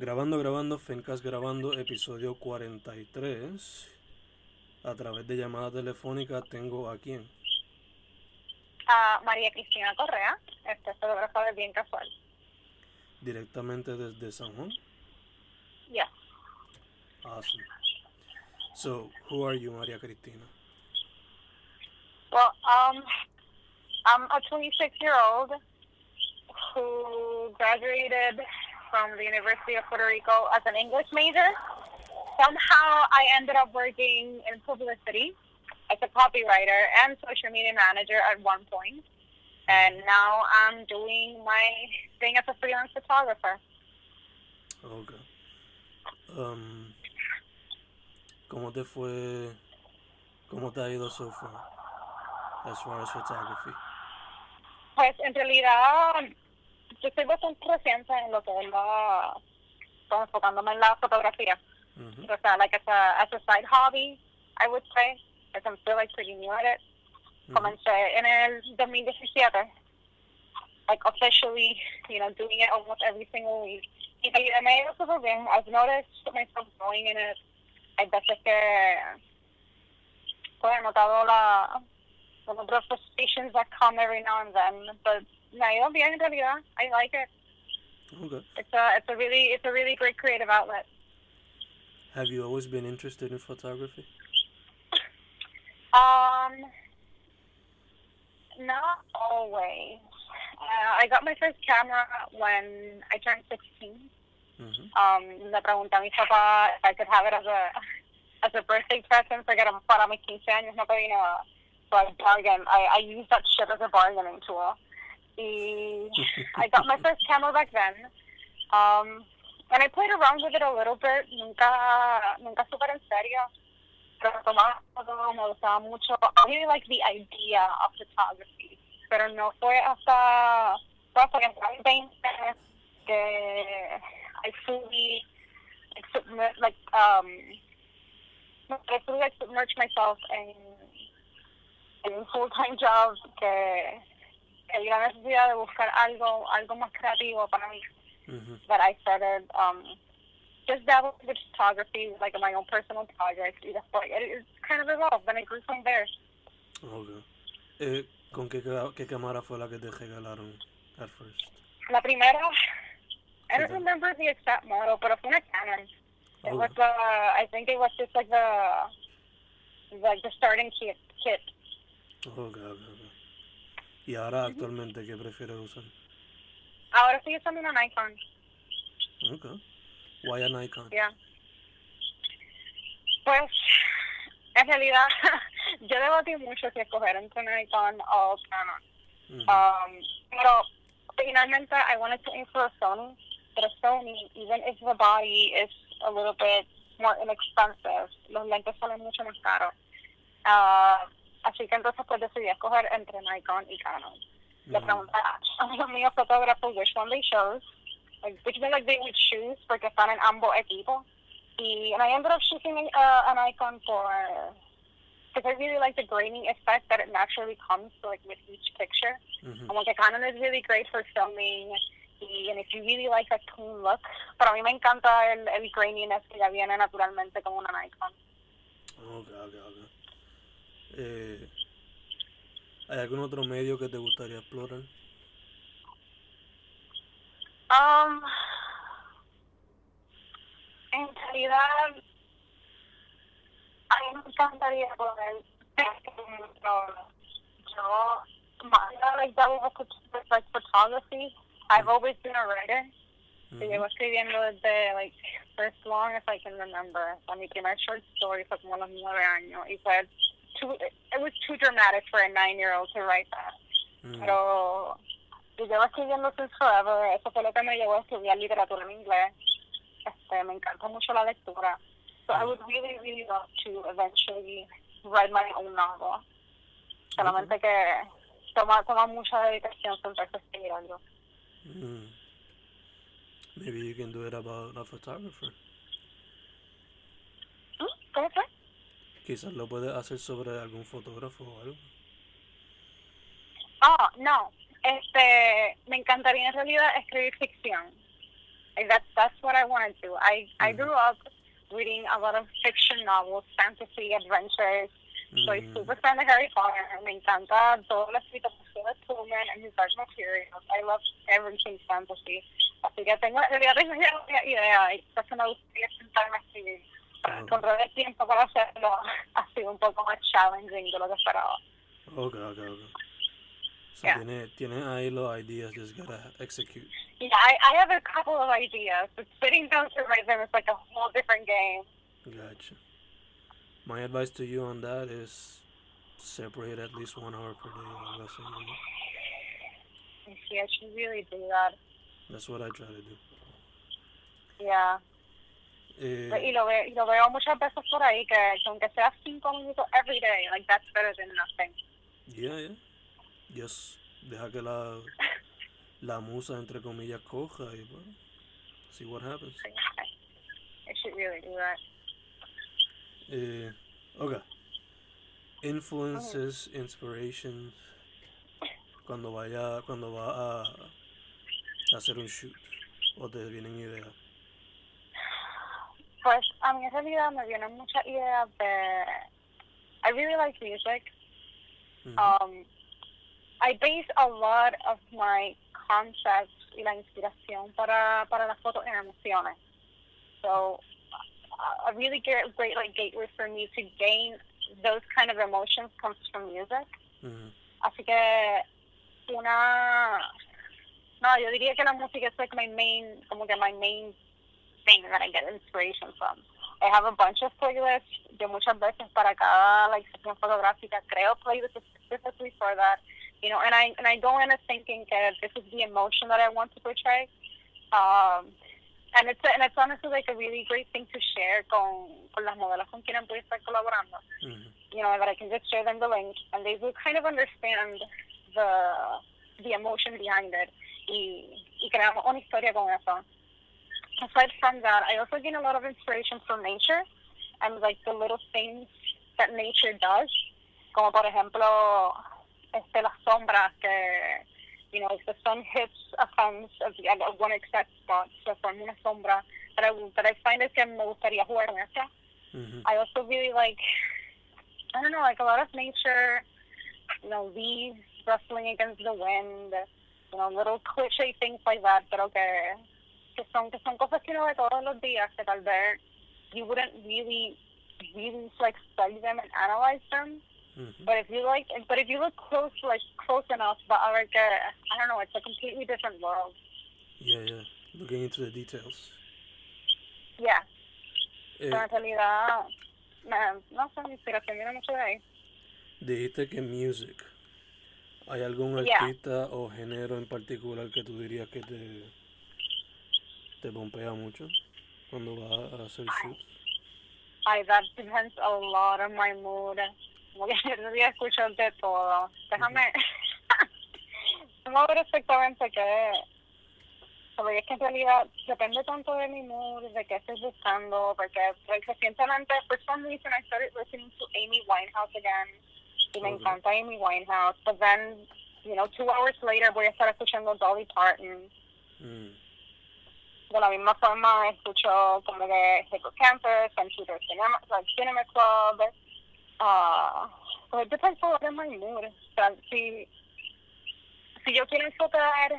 Grabando, FENcast grabando, episodio 43. A través de llamada telefónica tengo a quien. A María Cristina Correa, fotógrafa de Bien Casual. Directamente desde San Juan. Yes. Awesome. So, who are you, María Cristina? Well, I'm a 26-year-old who graduated from the University of Puerto Rico as an English major. Somehow I ended up working in publicity as a copywriter and social media manager at one point. And now I'm doing my thing as a freelance photographer. Okay. ¿Cómo te fue? ¿Cómo te ha ido so far as far as photography? Pues en realidad yo estoy bastante reciente en lo que es enfocándome en la fotografía. Mm-hmm. O sea, like as a side hobby, I would say, because I'm still like pretty new at it. Mm-hmm. Comencé en el 2017, like officially, doing it almost every single week. Y me ha ido súper bien. I've noticed myself growing in it. Hay veces que pues, he notado the number of frustrations that come every now and then, but me ha ido bien en realidad. I like it. Okay. It's a really great creative outlet. Have you always been interested in photography? Not always. I got my first camera when I turned 16. Mm-hmm. Le pregunté a mi papá if I could have it as a birthday present para mis 15 años, no pedí nada. So I bargained. I used that shit as a bargaining tool. I got my first camera back then. And I played around with it a little bit. Nunca super en serio. Pero tomaba fotos, me gustaba mucho. I really like the idea of photography. Pero no fue hasta que entré en 20 que I fully submerged myself in un full-time job que vi la necesidad de buscar algo más creativo para mí. Mm-hmm. That I started just dabbling with photography, like my own personal projects. Y después it kind of evolved, and I grew from there. Okay. ¿Con qué cámara fue la que te regalaron at first? La primera, I don't remember the exact model, pero fue una Canon. It was I think it was just like the starting kit. Okay. ¿Y ahora actualmente qué prefieres usar? Ahora estoy usando una Nikon. Okay. Why a Nikon? Yeah. Pues, en realidad, yo debatí mucho si escoger entre Nikon o Canon. Mm-hmm. Pero, finalmente, I wanted to aim for a Sony. But a Sony, even if the body is a little bit more inexpensive, los lentes salen mucho más caros. Así que entonces pues decidí escoger entre Nikon y Canon. Le pregunté a amigos míos fotógrafos which one they chose, which they would choose porque están en ambos equipos. And I ended up choosing a Nikon because I really like the graining effect that it naturally comes with each picture. Mm-hmm. Como que Canon is really great for filming, and if you really like a clean look, pero a mí me encanta el graininess que ya viene naturalmente con una Nikon. Okay. ¿Hay algún otro medio que te gustaría explorar? En realidad, a mí me encantaría poder yo like photography. I've always been a writer. Mm-hmm. So llevo escribiendo desde for as long as I can remember. Mi primer short story fue como a los 9 años y fue it was too dramatic for a 9-year-old to write that. Mm-hmm. Pero yo llevo escribiendo since forever. Eso fue lo que me llevó a estudiar literatura en inglés. Me encanta mucho la lectura. So I would really, really love to eventually write my own novel. Solamente que toma mucha dedicación sentarse a escribir algo. Maybe you can do it about a photographer. ¿Cómo fue? Quizás lo puedes hacer sobre algún fotógrafo o algo. No. Me encantaría en realidad escribir ficción. Like that's what I want to do. I grew up reading a lot of fiction novels, fantasy, adventures. Soy super fan de Harry Potter. Me encanta todo lo escrito por Philip Pullman and his dark materials. I love everything fantasy. Así que tengo una idea y por eso me gustaría sentarme a escribir. Encontrar el tiempo para hacerlo ha sido un poco más challenging de lo que esperaba. Okay. So tiene ahí los ideas, just gotta execute. Yeah, I have a couple of ideas, but sitting down to write them is like a whole different game. Gotcha. My advice to you on that is separate at least 1 hour per day. See, I should really do that. That's what I try to do. Yeah. Y lo veo muchas veces por ahí que aunque sea 5 minutos every day, like that's better than nothing. Yeah. Just deja que la musa entre comillas coja y well, see what happens. I should really do that. Okay. Influences, inspirations cuando va a hacer un shoot o te vienen ideas. Pues a mí en realidad me vienen muchas ideas de... I really like music. I base a lot of my concepts y la inspiración para las fotos en emociones. So a really great like gateway for me to gain those kind of emotions comes from music. Así que yo diría que la música es like my main thing that I get inspiration from. I have a bunch of playlists. Yo muchas veces para cada like sesión fotográfica creo playlists specifically for that. You know, and I go in thinking that this is the emotion that I want to portray. And it's honestly like a really great thing to share con las modelos con quienes voy a estar colaborando. You know, that I can just share them the link and they will kind of understand the emotion behind it. Y creamos una historia con eso. Aside from that, I also gain a lot of inspiration from nature and like the little things that nature does. Como por ejemplo, las sombras que, you know, if the sun hits a fence at one exact spot, se forma una sombra that I find es que me gustaría jugar con esa. I also really like, I don't know, like a lot of nature, you know, leaves rustling against the wind, you know, little cliche things like that, pero que son cosas que uno ve todos los días que tal vez you wouldn't really like study them and analyze them. But if you look close enough, but I don't know, it's a completely different world. Yeah. Looking into the details. Yeah. Pero en realidad, no sé, mi inspiración viene mucho de ahí. Dijiste que music. ¿Hay algún artista o género en particular que tú dirías que te pompea mucho cuando vas a hacer shoots? That depends a lot on my mood. Como que yo debería escuchar de todo. Déjame ver exactamente qué. Porque es que en realidad depende tanto de mi mood, de qué estoy buscando, porque recientemente, for some reason, I started listening to Amy Winehouse again. Y me encanta Amy Winehouse. But then, you know, 2 hours later voy a estar escuchando Dolly Parton. De la misma forma escucho como que Hippocampus, Computer Cinema Club. So it depends a lot on my mood. O sea, si yo quiero enfocar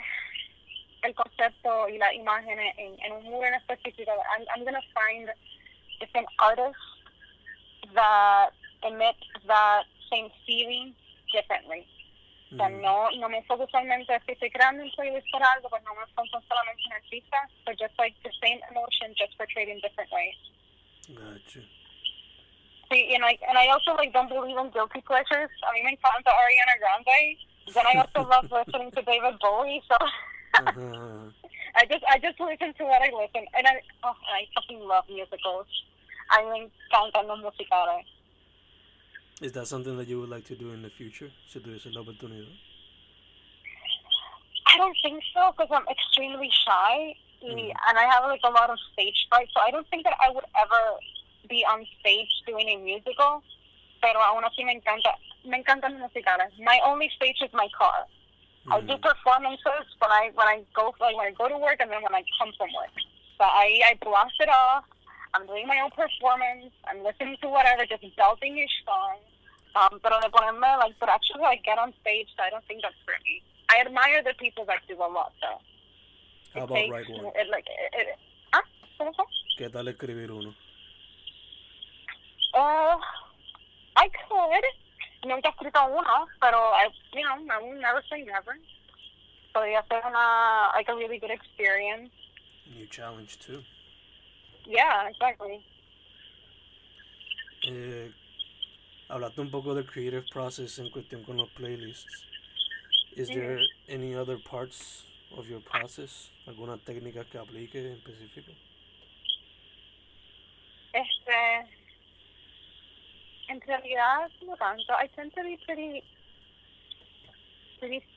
el concepto y las imágenes en un mood en específico, I'm going to find different artists that emit that same feeling differently. O sea, no me enfoco usualmente, si estoy creando un playlist para algo, pues no me enfoco solamente en artistas, but just like the same emotion, just portrayed in different ways. Gotcha. See, and I also like don't believe in guilty pleasures. A mí me encanta Ariana Grande. Then I also love listening to David Bowie. So I just listen to what I listen, and I fucking love musicals. A mí me encantan los musicales. Is that something that you would like to do in the future? Si tuviese la oportunidad. I don't think so, because I'm extremely shy, and I have like a lot of stage fright. So I don't think that I would ever be on stage doing a musical, pero aún así me encantan musicales. My only stage is my car. I do performances when I go to work and then when I come from work. So I blast it off. I'm doing my own performance. I'm listening to whatever, just belting each song. Pero de ponerme, like, but actually, like, get on stage, so I don't think that's for me. I admire the people that do a lot, though. How about write one? ¿Qué tal escribir uno? I could. Nunca he escrito uno, pero I will never say never. Podría ser a really good experience. New challenge too. Yeah, exactly. Hablaste un poco del creative process en cuestión con los playlists. Is there any other parts of your process? ¿Alguna técnica que aplique en específico? En realidad, no tanto. I tend to be pretty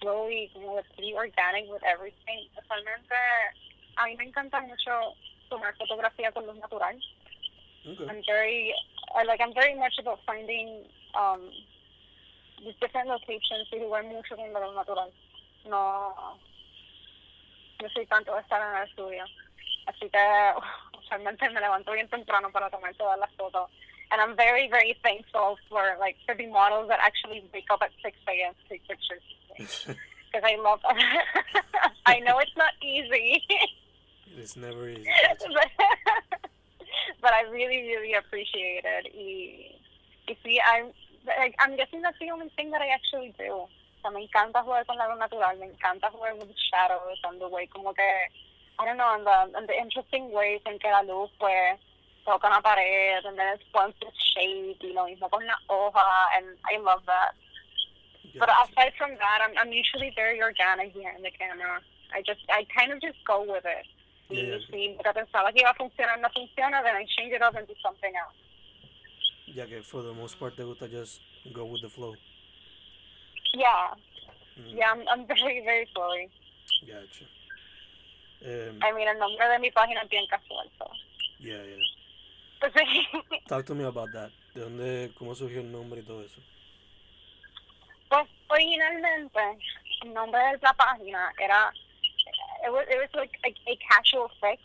slowly, pretty organic with everything. Usualmente, a mí me encanta mucho tomar fotografía con luz natural. Okay. I'm very much about finding these different locations y jugar mucho con la luz natural. No soy tanto de estar en el estudio. Así que usualmente me levanto bien temprano para tomar todas las fotos. And I'm very, very thankful for the models that actually wake up at 6 a.m. to take pictures. Because I love them. I know it's not easy. It's never easy. But I really, really appreciate it. Y sí, I'm guessing that's the only thing that I actually do. O sea, me encanta jugar con la luz natural. Me encanta jugar with shadows and the way como que, I don't know, and the interesting ways en que la luz pues toca una pared and then it forms this shape, y lo mismo con la hoja, and I love that. Yeah. But aside from that, I'm usually very organic behind the camera. I kind of just go with it. Yeah. Si pensaba que iba a funcionar, no funciona, then I change it up and do something else. Yeah, que for the most part te gusta just go with the flow. Yeah. Yeah, I'm very, very flowy. Gotcha. I mean, el nombre de mi página es bien casual, so. Yeah. Sí. Talk to me about that. ¿De dónde, cómo surgió el nombre y todo eso? Pues originalmente el nombre de la página era it was like a casual fix,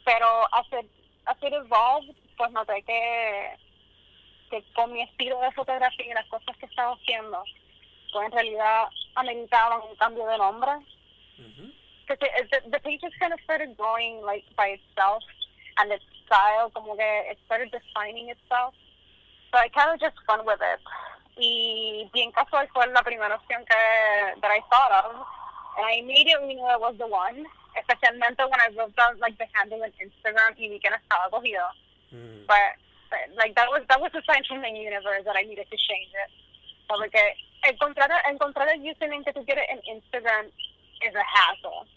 pero as it evolved, pues noté que con mi estilo de fotografía y las cosas que estaba haciendo, pues en realidad ameritaban un cambio de nombre. Because the page just kind of started growing like by itself, and its style, como que it started defining itself. So I kind of just fun with it. Y bien casual fue la primera opción that I thought of, and I immediately knew it was the one, especialmente when I wrote down like the handle on Instagram y vi que no estaba cogido. But like that was a sign from the universe that I needed to change it. So porque encontrar el username que tú quieres en Instagram is a hassle.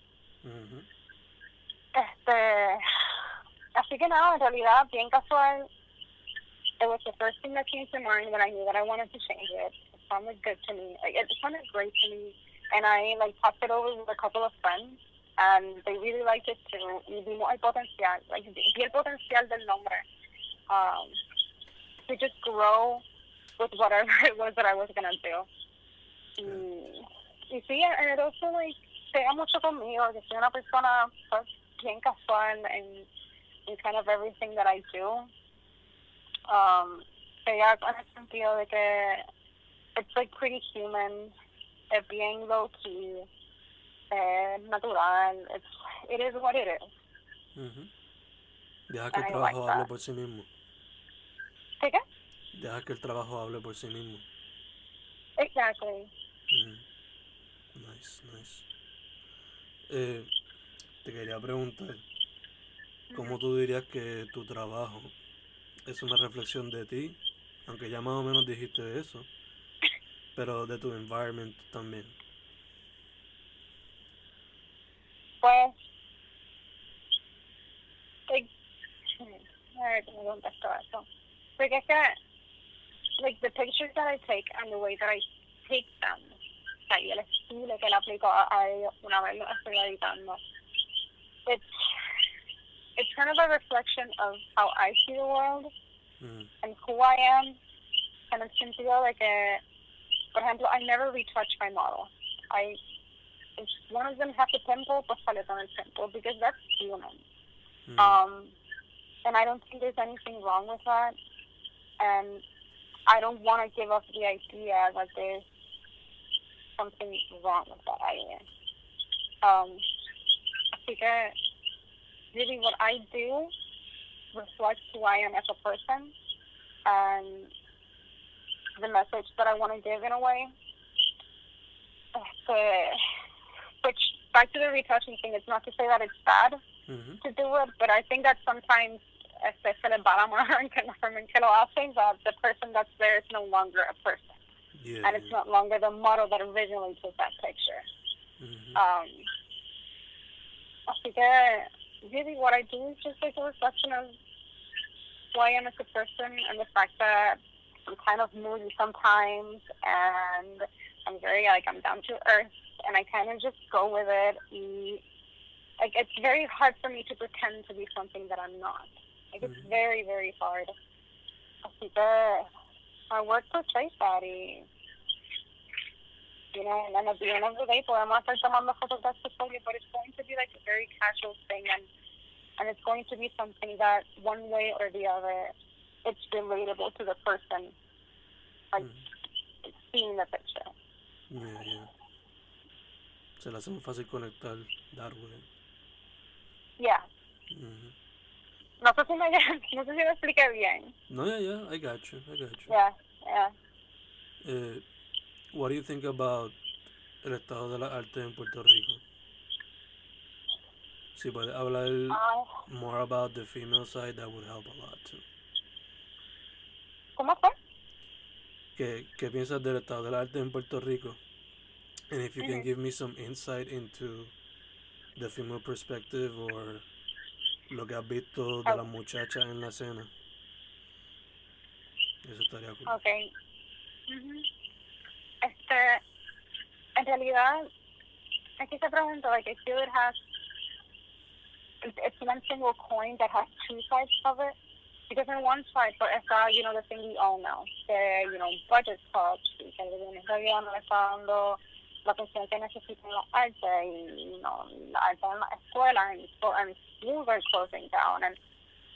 Así que nada, en realidad, bien casual, it was the first thing that came to mind when I knew that I wanted to change it. It sounded good to me. It sounded great to me. And I talked it over with a couple of friends, and they really liked it too. Y vimos el potencial, vi el potencial del nombre. To just grow with whatever it was that I was going to do. Y sí, and it also pega mucho conmigo, que soy una persona bien casual in kind of everything that I do. Pega en el sentido de que it's pretty human, es bien low key, natural, it is what it is. Deja que el trabajo hable por sí mismo. ¿Qué? Deja que el trabajo hable por sí mismo. Exactly. Nice. Te quería preguntar, ¿cómo tú dirías que tu trabajo es una reflexión de ti? Aunque ya más o menos dijiste de eso, pero de tu environment también. Pues, a ver cómo contesto eso. Porque es que, the pictures that I take and the way that I take them, o sea, y el estilo que le aplico a ellos una vez lo estoy editando, it's kind of a reflection of how I see the world and who I am, en el sentido de que, por ejemplo, I never retouch my model. I if one of them has a pimple, pues sale con el pimple, because that's human. And I don't think there's anything wrong with that. And I don't want to give up the idea that there's something wrong with that idea. Así que, really what I do reflects who I am as a person and the message that I want to give in a way. Which, back to the retouching thing, it's not to say that it's bad to do it, but I think that sometimes se le va la mano en la forma en que lo hacen, that the person that's there is no longer a person. And it's not longer the model that originally took that picture. Así que, really what I do is just like a reflection of who I am as a person, and the fact that I'm kind of moody sometimes, and I'm very, like, I'm down to earth, and I kind of just go with it. Like, it's very hard for me to pretend to be something that I'm not. Like, it's very, very hard. Así que I work portrays that, you know, and then at the end of the day, podemos estar tomando fotos de portfolio, but it's going to be like a very casual thing, and it's going to be something that one way or the other, it's relatable to the person, like, seeing the picture. Yeah. Se le hace muy fácil conectar that way. Yeah. No sé si me expliqué bien. No, yeah, I got you. Yeah. What do you think about el estado de la arte en Puerto Rico? Si puedes hablar more about the female side, that would help a lot too. ¿Cómo fue? ¿Qué piensas del estado del arte en Puerto Rico? And if you can give me some insight into the female perspective or lo que has visto de las muchachas en la escena. Eso estaría cool. Okay. En realidad, aquí se pregunta, like, I feel it's one single coin that has two sides of it. Because on one side, but está, you know, the thing we all know, the, you know, budget cuts, y que el gobierno no le está dando la atención que necesitan los artes, y, you know, la arte en la escuela, and schools are closing down, and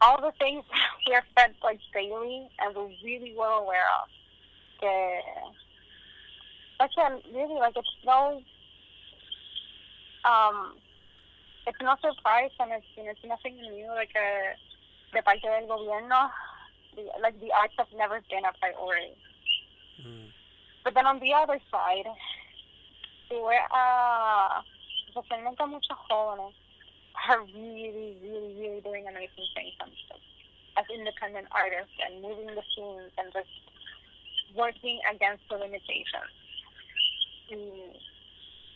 all the things we are fed, like, daily, and we're really well aware of. Actually, really, like, it's no surprise, and it's nothing new, like, de parte del gobierno, like, the arts have never been a priority. But then on the other side, especialmente muchos jóvenes are really, really, really doing amazing things as independent artists and moving the scenes and just working against the limitations.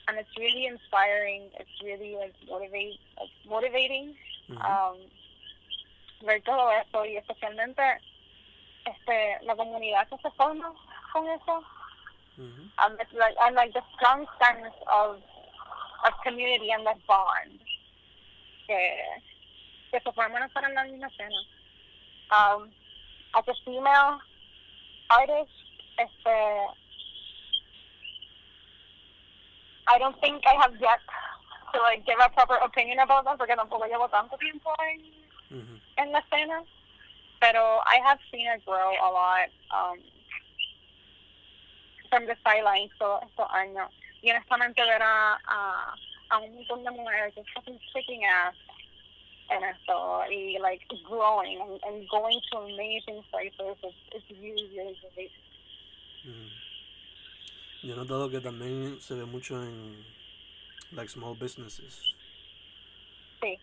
And it's really inspiring. It's really, like, motivating. Ver todo eso, y especialmente la comunidad que se forma con eso. And like the strong sense of community and that bond que se forman para la misma escena. As a female artist, I don't think I have yet to, like, give a proper opinion about them, porque tampoco llevo tanto tiempo en la escena, pero I have seen it grow a lot from the sidelines estos años, y honestamente ver a un montón de mujeres just fucking kicking ass en esto, y, like, growing and going to amazing places, it's really, really great. Yo he notado que también se ve mucho en, like, small businesses. Sí,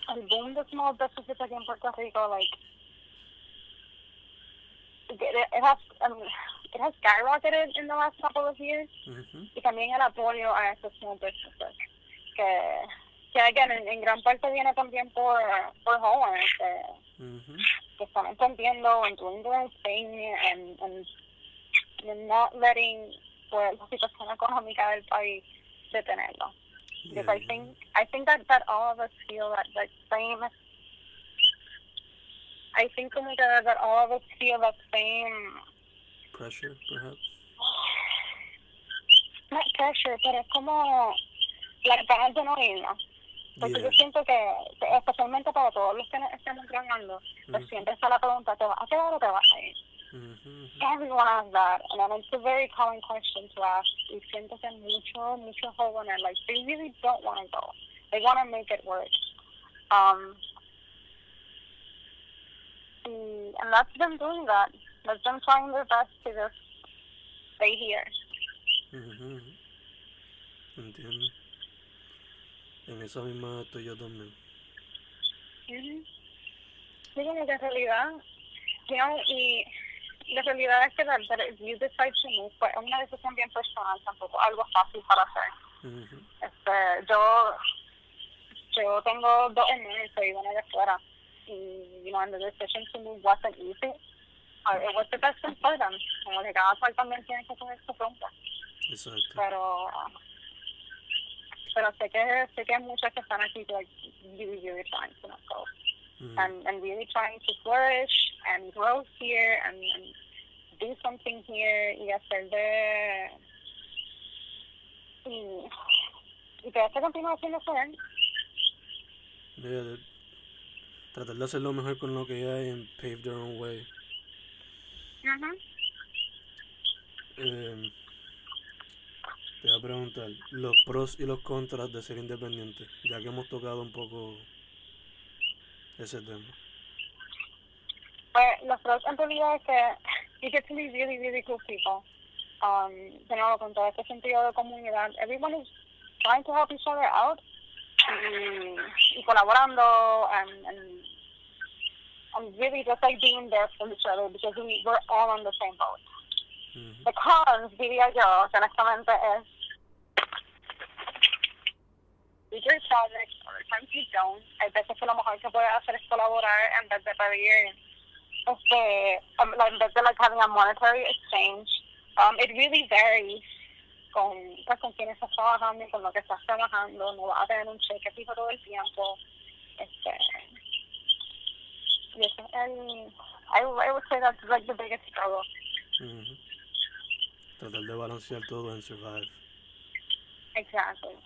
el boom de small businesses aquí en Puerto Rico, like, it has skyrocketed in the last couple of years. Y también el apoyo a estos small businesses, que again, en gran parte viene también por jóvenes que están entendiendo and doing their own thing and not letting, pues, la situación económica del país detenerlo. Because I think that all of us feel that same. I think that all of us feel that same pressure, perhaps. not pressure, pero es como las ganas de no irnos. Porque yo siento que especialmente para todos los que estamos grabando, pues siempre está la pregunta, ¿te vas a quedar o te vas a ir? Everyone asks that, and it's a very common question to ask. Y siento que muchos jóvenes, like, they really don't want to go. They want to make it work. And that's them doing that. That's them trying their best to just stay here. Entiendo. En esa misma estoy yo también. Sí, como que en realidad, you know, y la realidad es que if you decide to move, pues es una decisión bien personal, tampoco algo fácil para hacer. Yo tengo 2 hermanos y una de fuera, y, you know, and the decision to move wasn't easy. It was the best thing for them. Como que cada cual también tiene que tener su rumbo. Exacto. Pero sé que hay muchas que están aquí, like, really trying to not go. And really trying to flourish and grow here and do something here y hacer y que esto continúe haciendo bien. Tratar de hacer lo mejor con lo que hay and pave their own way. Te voy a preguntar los pros y los contras de ser independiente, ya que hemos tocado un poco ese tema. Pues los pros en realidad es que you get to meet really, really cool people. De nuevo, con todo este sentido de comunidad, everyone is trying to help each other out y colaborando and really just like being there for each other because we're all on the same boat. The cons, diría yo, honestamente, es bigger projects, or times you don't. Hay veces que lo mejor que puedes hacer es colaborar en vez de pedir, en vez de like having a monetary exchange. It really varies con quién estás trabajando y con lo que estás trabajando. No vas a tener un cheque fijo todo el tiempo. Y eso I would say that's like the biggest struggle. Tratar de balancear todo en survive. Exactly.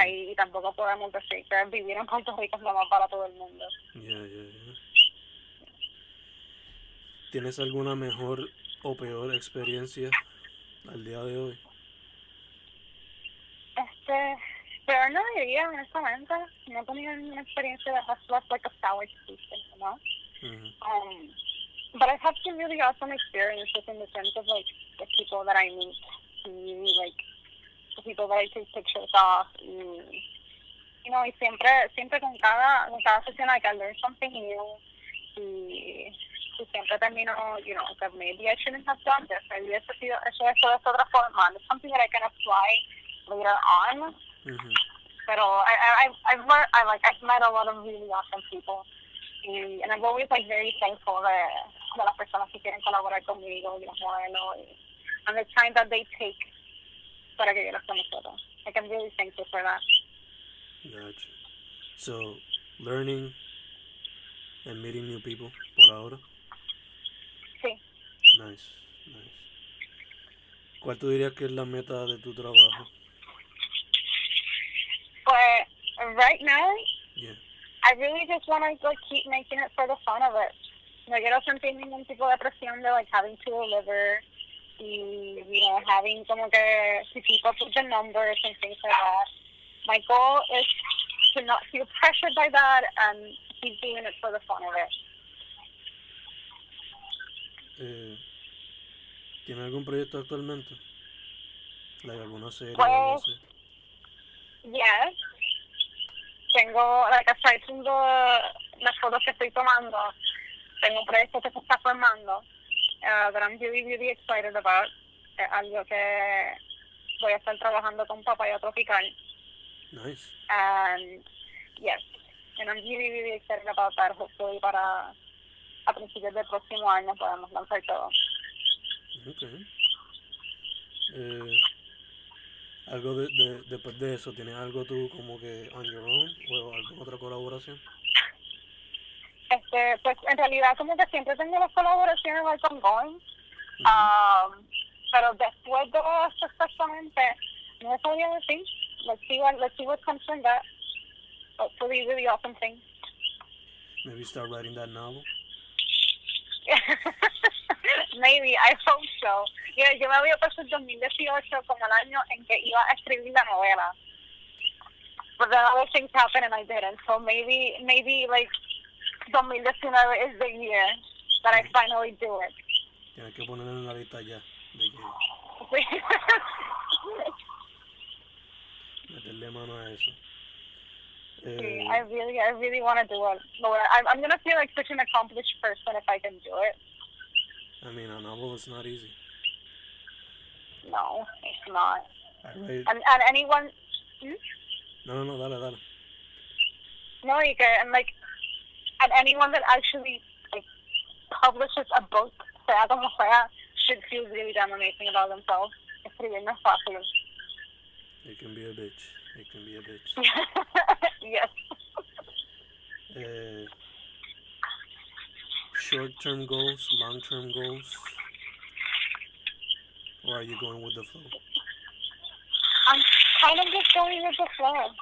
Y tampoco podemos decir que vivir en Puerto Rico es lo más para todo el mundo. ¿Tienes alguna mejor o peor experiencia al día de hoy? Pero no diría, honestamente. No he tenido ninguna experiencia that has left like a sour taste, you know? But I've had some really awesome experiences in the sense of like the people that I meet, and like the people that I take pictures of, you know, y siempre con cada sesión I can learn something new, y siempre termino, you know, that maybe I shouldn't have done this, maybe eso de otra forma, it's something that I can apply later on. Pero I've met a lot of really awesome people. And I'm always like very thankful de las personas que quieren colaborar conmigo y los modelos and the time that they take para que yo las conozca. Like, I'm really thankful for that. Gotcha. So, learning and meeting new people por ahora. Sí. Nice. ¿Cuál tú dirías que es la meta de tu trabajo? Pues, right now, I really just want to like keep making it for the fun of it. No quiero sentir ningún tipo de presión de like having to deliver y, you know, having como que to keep up with the numbers and things like that. My goal is to not feel pressured by that and keep doing it for the fun of it. ¿Tiene algún proyecto actualmente? Like alguna serie pues, o algo así? Yes. Tengo, like, aside from las fotos que estoy tomando, tengo un proyecto que se está formando that I'm really, really excited about. Algo que voy a estar trabajando con Papaya Tropical. Nice. And, yes, and I'm really, really excited about that. Hopefully a principios del próximo año podemos lanzar todo. Okay. Algo después de eso, ¿tienes algo tú como que on your own o alguna otra colaboración? Pues en realidad como que siempre tengo las colaboraciones like ongoing, pero después de esto exactamente, No sabía decir. Let's see what comes from that. Hopefully really awesome thing. Maybe start writing that novel. Maybe, I hope so. Yo me había puesto el 2018 como el año en que iba a escribir la novela. But then other things happened and I didn't. So maybe like 2019 is the year that I finally do it. Tienes que ponerlo en la lista ya. De que meterle mano a eso. I really want to do it. I'm going to feel like such an accomplished person if I can do it. I mean, a novel is not easy. No, it's not. I write... And anyone... No, dale. No, you can, and anyone that actually, like, publishes a book, sea como sea, should feel really damn amazing about themselves. Escribir no es fácil. It can be a bitch. Yes. Short-term goals, long-term goals? Or are you going with the flow? I'm kind of just going with the flow.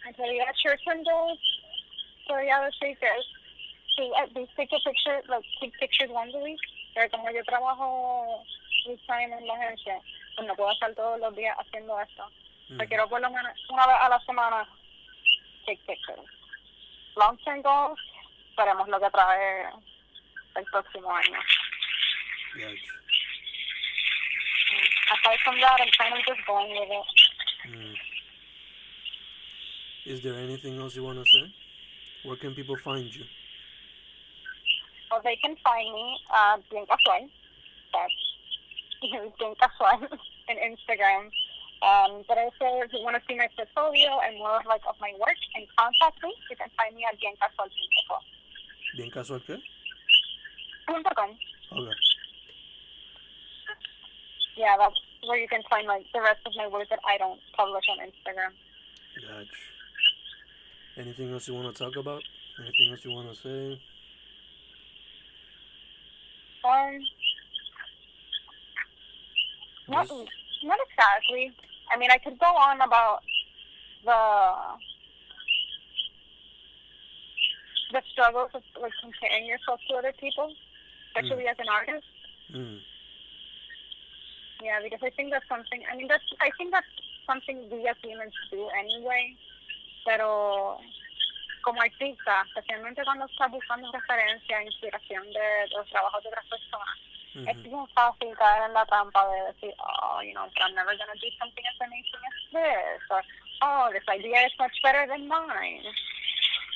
En realidad, short-term goals, podría decir que sí, at least take pictures once a week. Pero como yo trabajo full time en la agencia, pues no puedo estar todos los días haciendo esto. Pero quiero por lo menos una vez a la semana take pictures. Long-term goals, veremos lo que trae el próximo año. Gotcha. Aside from that, I'm kind of just going with it. Is there anything else you want to say? Where can people find you? Well, they can find me Bien Casual. That's Bien Casual on Instagram. But also, if you want to see my portfolio and more of my work and contact me, you can find me at biencasual.com. ¿Bien casual qué? .com. Okay. Yeah, that's where you can find the rest of my work that I don't publish on Instagram. Gotcha. Anything else you want to talk about? Anything else you want to say? Not exactly. I mean, I could go on about the struggles of comparing yourself to other people, especially as an artist. Yeah, because I think that's something. I think that's something we as humans do anyway. Pero como artista, especialmente cuando estás buscando referencia, inspiración de los trabajos de otras personas, es bien fácil caer en la trampa de decir, but I'm never going to do something as amazing as this, or, this idea is much better than mine.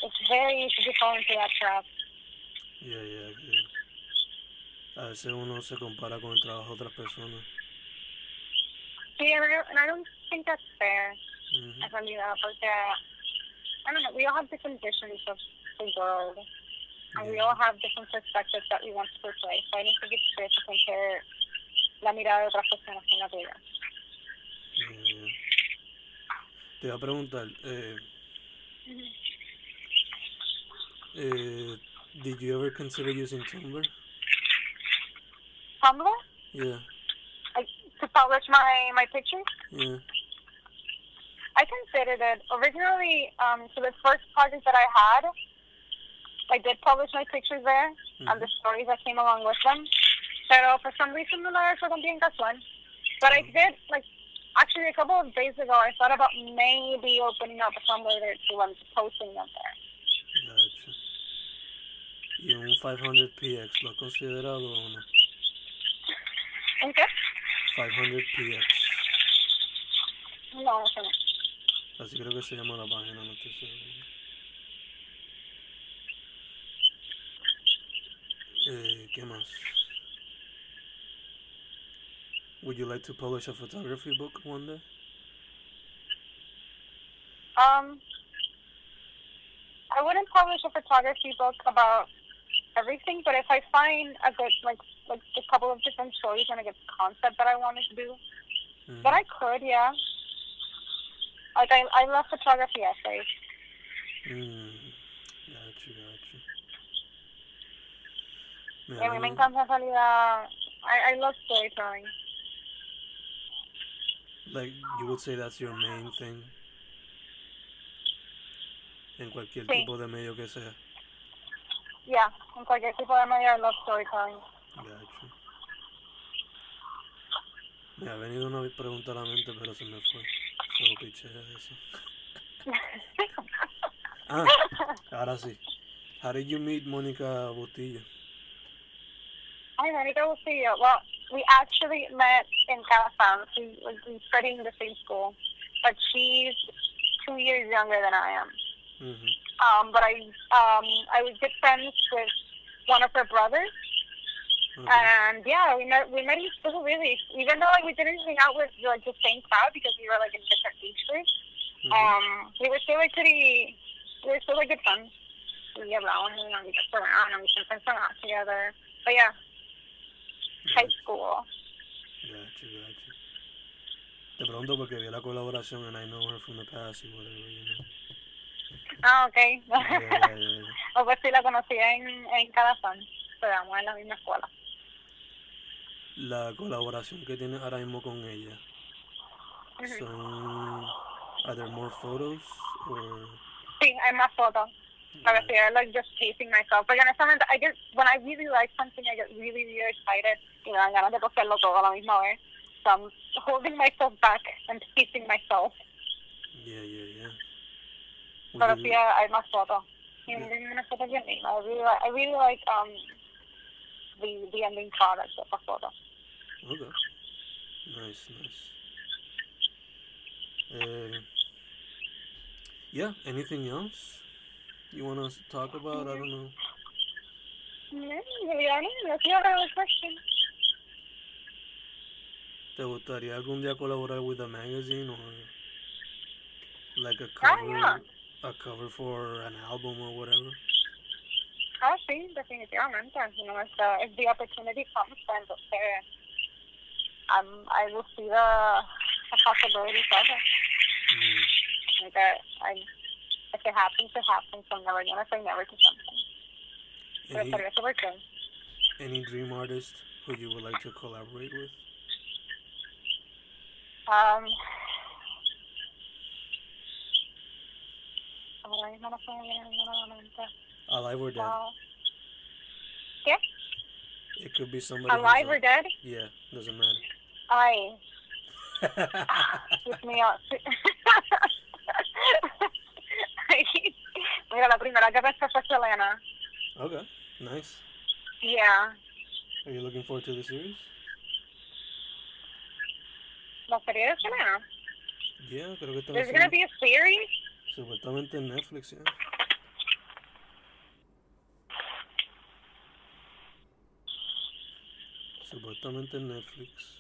It's very easy to fall into that trap. Yeah. A veces uno se compara con el trabajo de otras personas. Sí, and I don't think that's fair, en realidad, porque, I don't know, we all have different visions of the world, and we all have different perspectives that we want to portray, so I don't think it's fair to compare la mirada de otras personas con la tuya. Te iba a preguntar, did you ever consider using Tumblr? Tumblr? Yeah. To publish my pictures? Yeah. I considered it. Originally, so the first project that I had, I did publish my pictures there and the stories that came along with them. Pero for some reason, no la he hecho con Bien Casual. But I did, actually a couple of days ago, I thought about maybe opening up a Tumblr there too and posting them there. Gotcha. ¿Y un 500px lo has considerado o no? ¿En qué? 500px. No, eso no. Así creo que se llama la página, no estoy seguro. ¿Qué más? Would you like to publish a photography book one day? I wouldn't publish a photography book about everything, but if I find a good, a couple of different stories and a good concept that I wanted to do, then I could, yeah. I love photography essays. Gotcha. A mí me encanta en realidad. I love storytelling. Like, you would say that's your main thing. En cualquier Sí. tipo de medio que sea. Yeah, en cualquier tipo de medio I love storytelling. Gacho. Me ha venido una pregunta a la mente, pero se me fue. Solo piché eso. Ahora sí. How did you meet Mónica Bustillo? Hi, Mónica Bustillo. Well, we actually met in Calafán. We studied in the same school, but she's 2 years younger than I am. Mm-hmm. But I was good friends with one of her brothers. Okay. And yeah, we met in school, really. Even though like we didn't hang out with like the same crowd because we were like in different age groups. Mm-hmm. We were still like good friends. We hablábamos and we got around and we sometimes hung out together. But yeah, high school. Gotcha. Te pregunto porque vi la colaboración and I know her from the past y whatever, you know. Ah, okay. Yeah. O pues sí, la conocí en Calafán. Estudiamos en la misma escuela. La colaboración que tienes ahora mismo con ella, son... Are there more photos or... Sí, hay más fotos. A veces I'm like just pacing myself. But honestamente, when I really like something, I get really, really excited. Y me dan ganas de postearlo todo a la misma vez. So I'm holding myself back and pacing myself. Yeah. Pero sí, hay más fotos. Y una foto bien linda. I really like the ending product of the photo. Okay. Nice. Yeah, anything else you want to talk about? I don't know. No quiero question. ¿Te gustaría algún día colaborar with a magazine or like a cover, a cover for an album or whatever? Ah, sí, definitivamente. You know, if the opportunity comes, then I will see the possibilities of it. Like, if it happens, it happens. I'm never gonna say never to something. Any dream artist who you would like to collaborate with? Alive or dead? Yeah? It could be somebody alive or dead? Yeah, doesn't matter. Ay. Dios mío. Mira, la primera que pensé fue Selena. Okay, nice. Yeah. Are you looking forward to the series? ¿La serie de Selena? Yeah, creo que está. There's gonna be a series? Supuestamente en Netflix, yeah. Supuestamente en Netflix.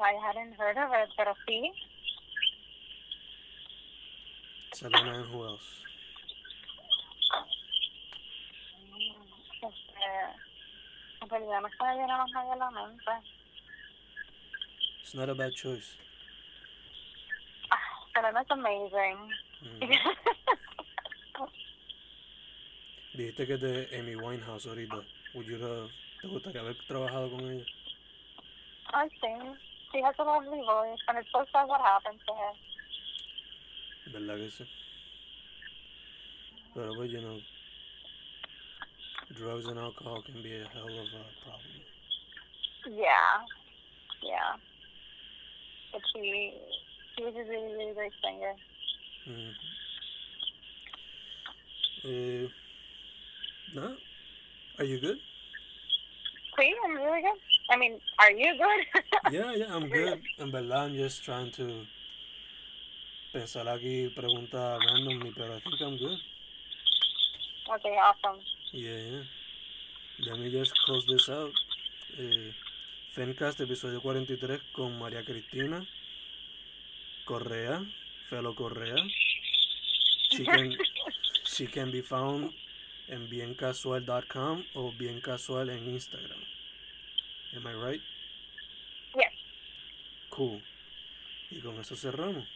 I hadn't heard of it, pero sí. Selena and who else? En realidad no está bien a la mente. It's not a bad choice. Selena's amazing. Dijiste que de Amy Winehouse ahorita. ¿Te gustaría haber trabajado con ella? I think she has a lovely voice, and it's so sad what happened to her. ¿Verdad que sí? Pero, pues, you know, drugs and alcohol can be a hell of a problem. Yeah. But she was a really, really great singer. No? Are you good? Sí, I'm really good. I mean, are you good? Yeah, I'm good. En verdad, I'm just trying to pensar aquí preguntas randomly, pero I think I'm good. Okay, awesome. Yeah. Let me just close this out. FENcast, episodio 43 con María Cristina Correa, fellow Correa. She can be found en biencasual.com o biencasual en Instagram. Am I right? Yes. Cool. Y con eso cerramos.